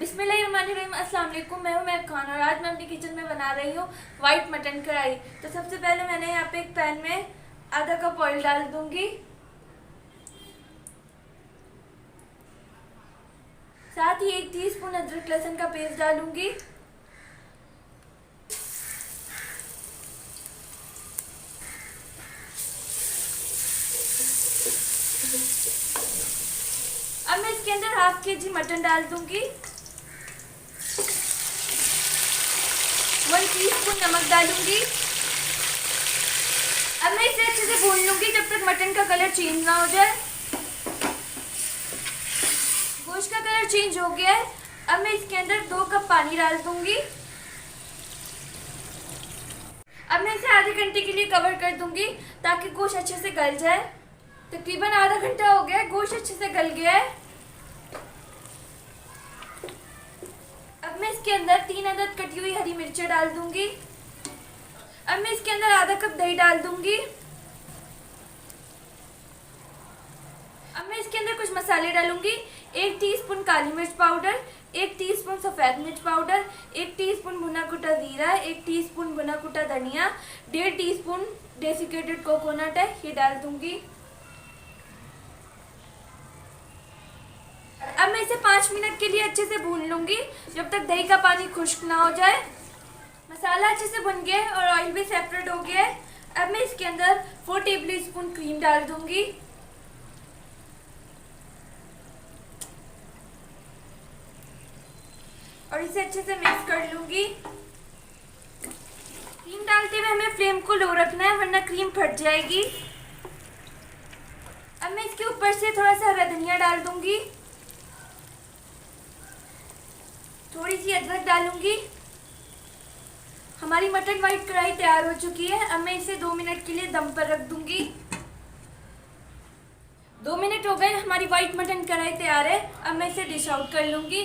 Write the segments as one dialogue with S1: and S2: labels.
S1: बिस्मिल्लाहिर्रहमानिर्रहीम। अस्सलाम वालेकुम। मैं हूं महक खान और आज मैं अपनी किचन में बना रही हूं वाइट मटन कढ़ाई। तो सबसे पहले मैंने यहाँ पे एक पैन में आधा कप ऑयल डाल दूंगी, साथ ही 1 टीस्पून अदरक लहसुन का पेस्ट डालूंगी। अब मैं इसके अंदर हाफ केजी मटन डाल दूंगी। 1 टीस्पून नमक डालूंगी। अब मैं इसे अच्छे से भून लूंगी जब तक मटन का कलर चेंज ना हो जाए। गोश्त का कलर चेंज हो गया है। अब मैं इसके अंदर 2 कप पानी डाल दूंगी। अब मैं इसे आधे घंटे के लिए कवर कर दूंगी ताकि गोश्त अच्छे से गल जाए। तकरीबन आधा घंटा हो गया है, गोश्त अच्छे से गल गया है। अब मैं इसके अंदर 3 अदद कटी हुई हरी मिर्चें डाल दूंगी। अब मैं इसके अंदर आधा कप दही डाल दूंगी। अब मैं इसके अंदर कुछ मसाले डालूंगी। 1 टीस्पून काली मिर्च पाउडर, 1 टीस्पून सफ़ेद मिर्च पाउडर, 1 टीस्पून भुना कुटा जीरा, 1 टीस्पून भुना कुटा धनिया, 1.5 टीस्पून डेसिकेटेड कोकोनट है, ये डाल दूंगी। अब मैं इसे 5 मिनट के लिए अच्छे से भून लूंगी जब तक दही का पानी खुश्क ना हो जाए। मसाला अच्छे से भुन गया है और ऑयल भी सेपरेट हो गया है। अब मैं इसके अंदर 4 टेबल स्पून क्रीम डाल दूंगी। और इसे अच्छे से मिक्स कर लूंगी। क्रीम डालते हुए हमें फ्लेम को लो रखना है वरना क्रीम फट जाएगी। अब मैं इसके ऊपर से थोड़ा सा हरा धनिया डाल दूंगी। थोड़ी सी अदरक डालूंगी। हमारी मटन वाइट कढ़ाई तैयार हो चुकी है। अब मैं इसे 2 मिनट के लिए दम पर रख दूंगी। 2 मिनट हो गए, हमारी वाइट मटन कढ़ाई तैयार है। अब मैं इसे डिश आउट कर लूंगी।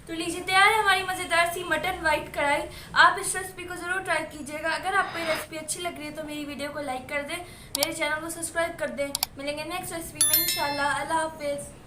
S1: तो लीजिए, तैयार है हमारी मज़ेदार सी मटन वाइट कढ़ाई। आप इस रेसिपी को ज़रूर ट्राई कीजिएगा। अगर आपको ये रेसिपी अच्छी लग रही है तो मेरी वीडियो को लाइक कर दें, मेरे चैनल को सब्सक्राइब कर दें। मिलेंगे नेक्स्ट रेसिपी में इंशाल्लाह। अल्लाह हाफिज़।